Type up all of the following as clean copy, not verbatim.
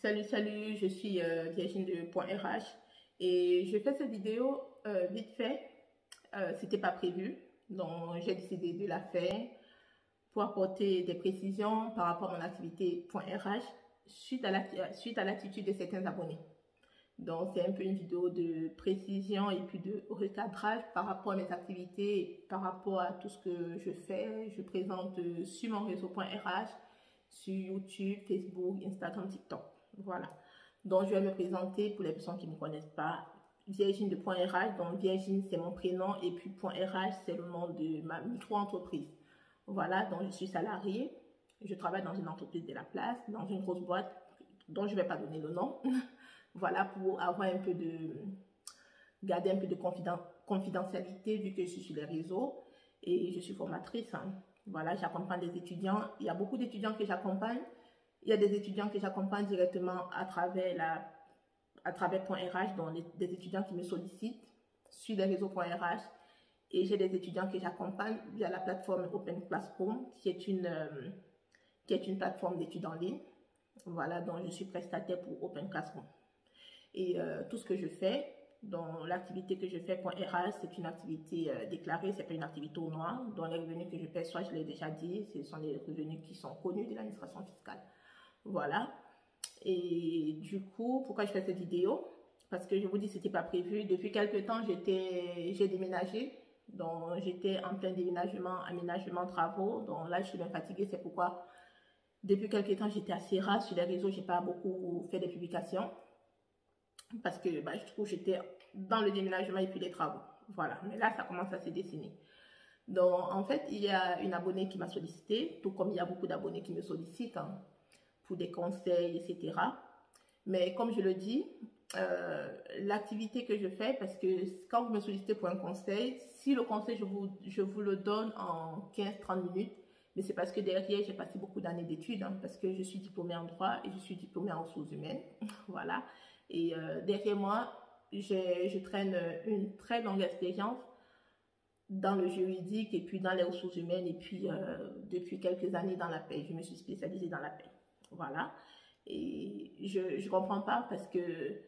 Salut, je suis Virginie de .rh et je fais cette vidéo vite fait. C'était pas prévu, donc j'ai décidé de la faire pour apporter des précisions par rapport à mon activité .rh suite à l'attitude de certains abonnés. Donc c'est un peu une vidéo de précision et puis de recadrage par rapport à mes activités, par rapport à tout ce que je fais. Je présente sur mon réseau .rh, sur YouTube, Facebook, Instagram, TikTok. Voilà. Donc, je vais me présenter pour les personnes qui ne me connaissent pas. Virginie de .rh. Donc, Virginie, c'est mon prénom. Et puis, .rh, c'est le nom de ma micro-entreprise. Voilà. Donc, je suis salariée. Je travaille dans une entreprise de la place, dans une grosse boîte dont je ne vais pas donner le nom. Voilà, pour avoir un peu de... garder un peu de confidentialité vu que je suis sur les réseaux. Et je suis formatrice. Voilà, j'accompagne des étudiants. Il y a beaucoup d'étudiants que j'accompagne. Il y a des étudiants que j'accompagne directement à travers .rh, donc des étudiants qui me sollicitent sur les réseaux .rh. Et j'ai des étudiants que j'accompagne via la plateforme Open Classroom, qui est une plateforme d'études en ligne. Voilà, donc je suis prestataire pour Open Classroom. Et tout ce que je fais, donc l'activité que je fais .rh, c'est une activité déclarée, c'est pas une activité au noir. Donc les revenus que je perçois, je l'ai déjà dit, ce sont les revenus qui sont connus de l'administration fiscale. Voilà. Et du coup, pourquoi je fais cette vidéo? Parce que je vous dis, c'était pas prévu. Depuis quelques temps, j'ai déménagé. Donc, j'étais en plein déménagement, aménagement, travaux. Donc là, je suis bien fatiguée. C'est pourquoi, depuis quelques temps, j'étais assez rare sur les réseaux. J'ai pas beaucoup fait des publications. Parce que je trouve que j'étais dans le déménagement et puis les travaux. Voilà. Mais là, ça commence à se dessiner. Donc, en fait, il y a une abonnée qui m'a sollicité, tout comme il y a beaucoup d'abonnés qui me sollicitent pour des conseils, etc. Mais comme je le dis, l'activité que je fais, parce que quand vous me sollicitez pour un conseil, si le conseil, je vous le donne en 15-30 minutes, mais c'est parce que derrière, j'ai passé beaucoup d'années d'études, parce que je suis diplômée en droit et je suis diplômée en ressources humaines. Voilà. Et derrière moi, je traîne une très longue expérience dans le juridique et puis dans les ressources humaines et puis depuis quelques années dans la paix. Je me suis spécialisée dans la paix. Voilà. Et je ne comprends pas parce que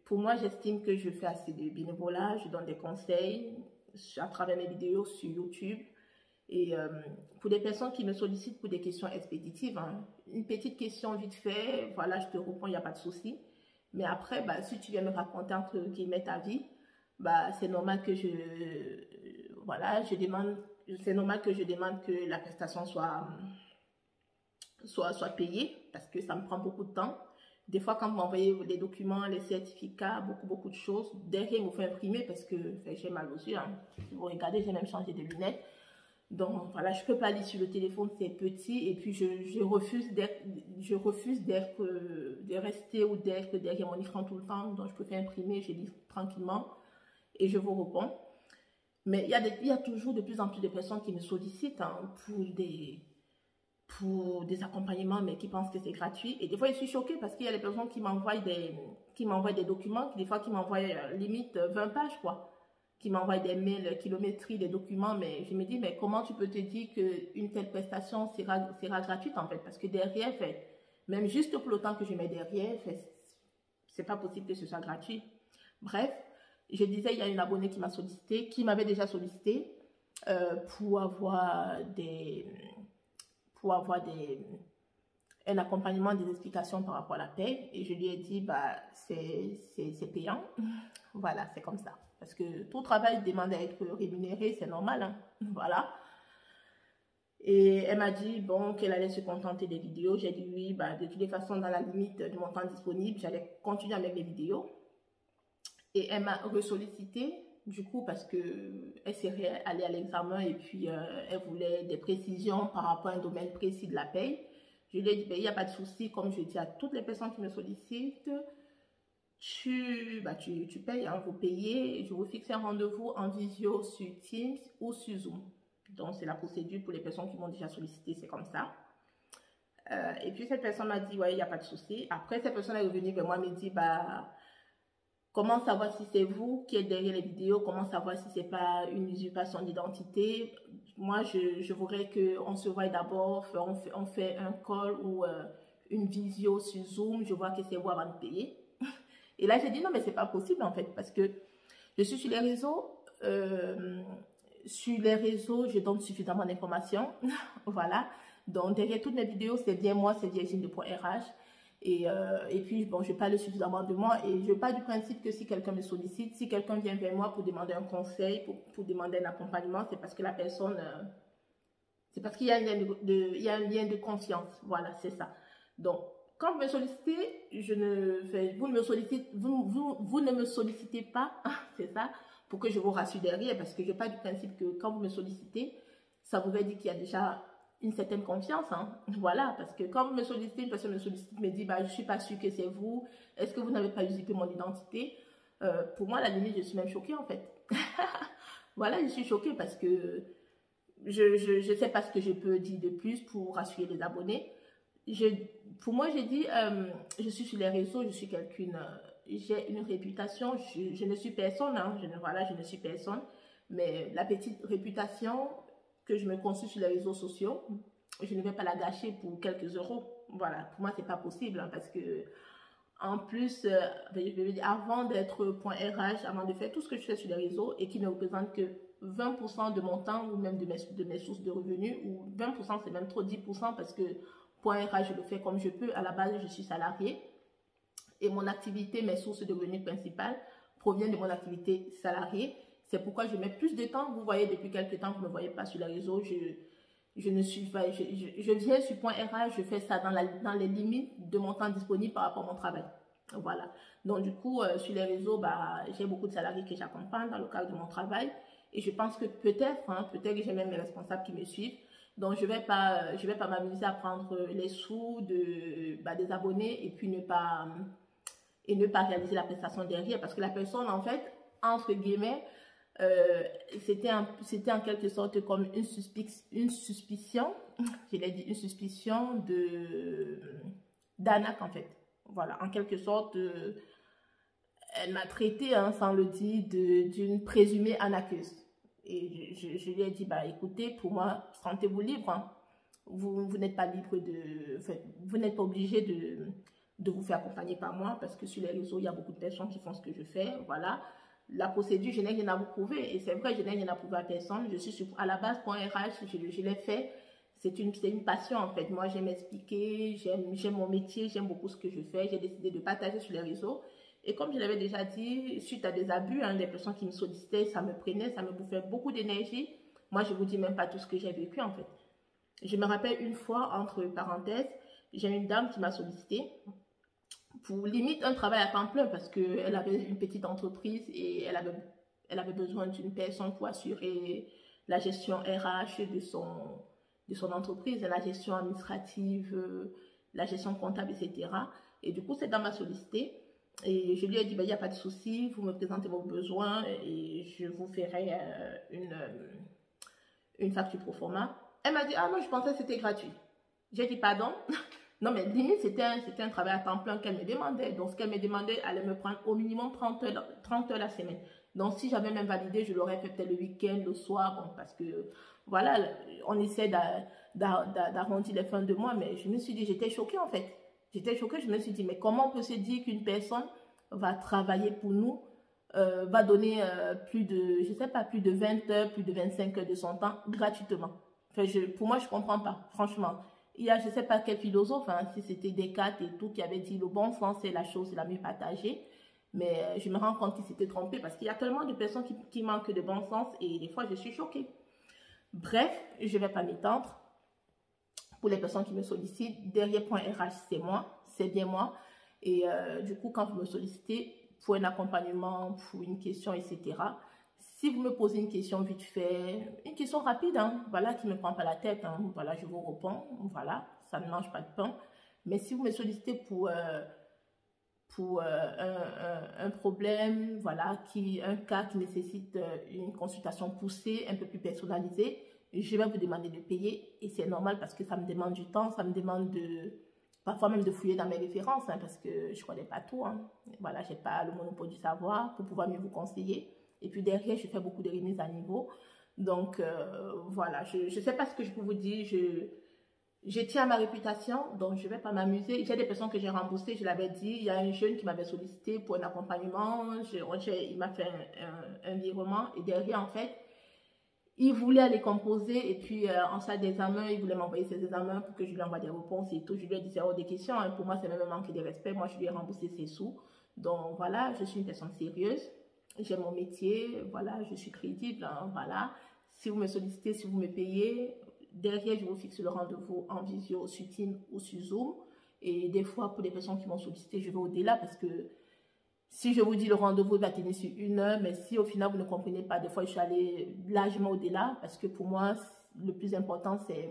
pour moi, j'estime que je fais assez de bénévolat. Je donne des conseils à travers mes vidéos sur YouTube. Et pour des personnes qui me sollicitent pour des questions expéditives, une petite question vite fait, voilà, je te réponds, il n'y a pas de souci. Mais après, si tu viens me raconter entre guillemets ta vie, c'est normal que c'est normal que je demande que la prestation soit payée parce que ça me prend beaucoup de temps. Des fois, quand vous m'envoyez les documents, les certificats, beaucoup de choses, derrière, il me faut imprimer parce que j'ai mal aux yeux. Si vous regardez, j'ai même changé de lunettes. Donc, voilà, je ne peux pas lire sur le téléphone, c'est petit. Et puis, je refuse de rester ou d'être derrière mon écran tout le temps. Donc, je préfère imprimer, je lis tranquillement et je vous réponds. Mais il y a toujours de plus en plus de personnes qui me sollicitent pour des accompagnements, mais qui pensent que c'est gratuit. Et des fois, je suis choquée parce qu'il y a des personnes qui m'envoient des documents, des fois qui m'envoient limite 20 pages, quoi. Qui m'envoient des mails, kilométrie, des documents, mais je me dis, mais comment tu peux te dire qu'une telle prestation sera gratuite, en fait? Parce que derrière, même juste pour le temps que je mets derrière, c'est pas possible que ce soit gratuit. Bref, je disais, il y a une abonnée qui m'a sollicité, qui m'avait déjà sollicité pour avoir un accompagnement, des explications par rapport à la paie. Et je lui ai dit, c'est payant. Voilà, c'est comme ça. Parce que tout travail demande à être rémunéré, c'est normal. Voilà. Et elle m'a dit, bon, qu'elle allait se contenter des vidéos. J'ai dit oui, de toutes les façons, dans la limite de mon temps disponible, j'allais continuer avec les vidéos. Et elle m'a ressollicité, du coup, parce qu'elle serait allée à l'examen et puis elle voulait des précisions par rapport à un domaine précis de la paye. Je lui ai dit, il n'y a pas de souci, comme je dis à toutes les personnes qui me sollicitent, tu payes, vous payez, et je vous fixe un rendez-vous en visio sur Teams ou sur Zoom. Donc, c'est la procédure pour les personnes qui m'ont déjà sollicité, c'est comme ça. Et puis, cette personne m'a dit, ouais, il n'y a pas de souci. Après, cette personne est revenue vers moi et me dit, comment savoir si c'est vous qui êtes derrière les vidéos? Comment savoir si c'est pas une usurpation d'identité? Moi, je voudrais qu'on se voie d'abord, on fait un call ou une visio sur Zoom, je vois que c'est vous avant de payer. Et là, j'ai dit non, mais c'est pas possible en fait, parce que je suis sur les réseaux. Sur les réseaux, je donne suffisamment d'informations. Voilà. Donc, derrière toutes mes vidéos, c'est bien moi, c'est Virginie2.RH. Et puis, bon, je parle suffisamment de moi et je pars du principe que si quelqu'un me sollicite, si quelqu'un vient vers moi pour demander un conseil, pour demander un accompagnement, c'est parce que la personne, c'est parce qu'il y a un lien il y a un lien de confiance. Voilà, c'est ça. Donc, quand vous me sollicitez, vous ne me sollicitez pas, c'est ça, pour que je vous rassure derrière, parce que je pars du principe que quand vous me sollicitez, ça voudrait dire qu'il y a déjà une certaine confiance, hein. Voilà, parce que quand vous me sollicitez, une personne me sollicite, me dit, bah, je ne suis pas sûre que c'est vous, est-ce que vous n'avez pas usurpé mon identité? Pour moi, à la limite, je suis même choquée, en fait. Voilà, je suis choquée parce que je ne sais pas ce que je peux dire de plus pour rassurer les abonnés. Pour moi, j'ai dit, je suis sur les réseaux, je suis quelqu'une, j'ai une réputation, je ne suis personne, hein, voilà, je ne suis personne, mais la petite réputation que je me construis sur les réseaux sociaux, je ne vais pas la gâcher pour quelques euros. Voilà, pour moi, c'est pas possible, hein, parce que, en plus, je vais dire, avant d'être .RH, avant de faire tout ce que je fais sur les réseaux et qui ne représente que 20% de mon temps ou même de mes sources de revenus, ou 20%, c'est même trop 10% parce que .RH, je le fais comme je peux. À la base, je suis salariée et mon activité, mes sources de revenus principales proviennent de mon activité salariée. C'est pourquoi je mets plus de temps. Vous voyez, depuis quelques temps, vous ne me voyez pas sur les réseaux. Je ne suis pas, je viens sur .RH, je fais ça dans les limites de mon temps disponible par rapport à mon travail. Voilà. Donc, du coup, sur les réseaux, bah, j'ai beaucoup de salariés que j'accompagne dans le cadre de mon travail. Et je pense que peut-être, hein, peut-être que j'ai même mes responsables qui me suivent. Donc, je vais pas m'amuser à prendre les sous des abonnés et puis ne pas réaliser la prestation derrière. Parce que la personne, en fait, entre guillemets, c'était en quelque sorte comme une suspicion, je l'ai dit, une suspicion d'arnaque, en fait. Voilà, en quelque sorte, elle m'a traité, hein, sans le dire, d'une présumée arnaqueuse. Et je lui ai dit, bah écoutez, pour moi, sentez-vous libre, hein. Vous n'êtes pas libre vous n'êtes pas obligé de vous faire accompagner par moi, parce que sur les réseaux, il y a beaucoup de personnes qui font ce que je fais, voilà. La procédure, je n'ai rien à vous prouver, et c'est vrai, je n'ai rien à prouver à personne. Je suis à la base, .RH, je l'ai fait, c'est une passion en fait. Moi, j'aime expliquer, j'aime mon métier, j'aime beaucoup ce que je fais, j'ai décidé de partager sur les réseaux. Et comme je l'avais déjà dit, suite à des abus, hein, des personnes qui me sollicitaient, ça me prenait, ça me bouffait beaucoup d'énergie. Moi, je ne vous dis même pas tout ce que j'ai vécu en fait. Je me rappelle une fois, entre parenthèses, j'ai une dame qui m'a sollicité pour limite un travail à temps plein parce qu'elle avait une petite entreprise et elle avait besoin d'une personne pour assurer la gestion RH de son entreprise, la gestion administrative, la gestion comptable, etc. Et du coup, cette dame m'a sollicité. Et je lui ai dit, il n'y a pas de souci, vous me présentez vos besoins et je vous ferai une facture pro forma. Elle m'a dit, ah non, je pensais que c'était gratuit. J'ai dit, pardon? Non, mais limite, c'était un travail à temps plein qu'elle me demandait. Donc, ce qu'elle me demandait allait me prendre au minimum 30 heures la semaine. Donc, si j'avais même validé, je l'aurais fait peut-être le week-end, le soir, bon, parce que, voilà, on essaie d'arrondir les fins de mois, mais je me suis dit, j'étais choquée en fait. J'étais choquée, je me suis dit, mais comment on peut se dire qu'une personne va travailler pour nous, va donner plus de 20 heures, plus de 25 heures de son temps gratuitement. Enfin, pour moi, je ne comprends pas, franchement. Il y a, je ne sais pas quel philosophe, hein, si c'était Descartes et tout, qui avait dit le bon sens, c'est la chose la mieux partagée. Mais je me rends compte qu'il s'était trompé parce qu'il y a tellement de personnes qui manquent de bon sens et des fois, je suis choquée. Bref, je ne vais pas m'étendre. Pour les personnes qui me sollicitent, derrière .RH, c'est moi, c'est bien moi. Et du coup, quand vous me sollicitez pour un accompagnement, pour une question, etc., si vous me posez une question vite fait, une question rapide, hein, voilà, qui ne me prend pas la tête, hein, voilà, je vous réponds, voilà, ça ne mange pas de pain. Mais si vous me sollicitez pour un problème, voilà, un cas qui nécessite une consultation poussée, un peu plus personnalisée, je vais vous demander de payer et c'est normal parce que ça me demande du temps, ça me demande parfois même de fouiller dans mes références, hein, parce que je ne connais pas tout, hein. Voilà, je n'ai pas le monopole du savoir pour pouvoir mieux vous conseiller. Et puis derrière, je fais beaucoup de remises à niveau. Donc, voilà, je ne sais pas ce que je peux vous dire. je tiens à ma réputation, donc je ne vais pas m'amuser. J'ai des personnes que j'ai remboursées, je l'avais dit. Il y a un jeune qui m'avait sollicité pour un accompagnement. Il m'a fait un virement et derrière, en fait, il voulait aller composer et puis en salle d'examen, il voulait m'envoyer ses examens pour que je lui envoie des réponses et tout. Je lui ai dit, c'est hors des questions. Hein. Pour moi, c'est même un manque de respect. Moi, je lui ai remboursé ses sous. Donc voilà, je suis une personne sérieuse. J'ai mon métier. Voilà, je suis crédible. Hein, voilà. Si vous me sollicitez, si vous me payez, derrière, je vous fixe le rendez-vous en visio sur Teams ou sur Zoom. Et des fois, pour les personnes qui m'ont sollicité, je vais au-delà parce que si je vous dis le rendez-vous va tenir sur 1 heure, mais si au final vous ne comprenez pas, des fois je suis allée largement au-delà parce que pour moi, le plus important, c'est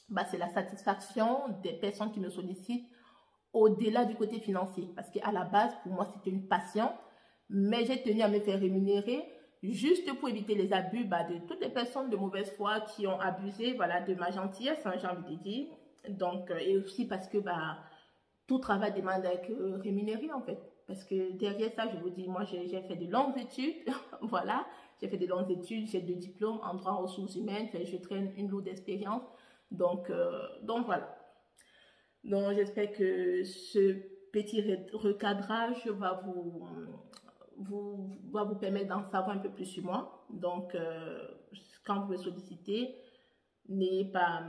la satisfaction des personnes qui me sollicitent au-delà du côté financier. Parce qu'à la base, pour moi, c'était une passion, mais j'ai tenu à me faire rémunérer juste pour éviter les abus de toutes les personnes de mauvaise foi qui ont abusé de ma gentillesse, hein, j'ai envie de dire. Donc, et aussi parce que tout travail demande à être rémunéré en fait. Parce que derrière ça, je vous dis, moi j'ai fait de longues études, voilà, j'ai fait de longues études, j'ai 2 diplômes en droit aux ressources humaines, je traîne une lourde expérience. Donc voilà. Donc j'espère que ce petit recadrage va vous permettre d'en savoir un peu plus sur moi. Donc quand vous me sollicitez, n'ayez pas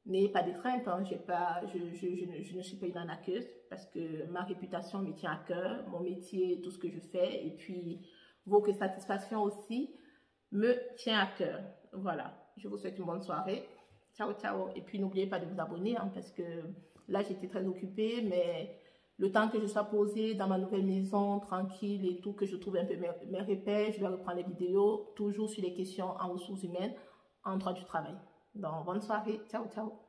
de crainte, hein. Je ne suis pas une arnaqueuse parce que ma réputation me tient à cœur, mon métier, tout ce que je fais, et puis votre satisfaction aussi me tient à cœur. Voilà, je vous souhaite une bonne soirée. Ciao, ciao. Et puis n'oubliez pas de vous abonner hein, parce que là j'étais très occupée, mais le temps que je sois posée dans ma nouvelle maison, tranquille et tout, que je trouve un peu mes repères, je vais reprendre les vidéos, toujours sur les questions en ressources humaines, en droit du travail. Donc, bonne soirée. Ciao, ciao.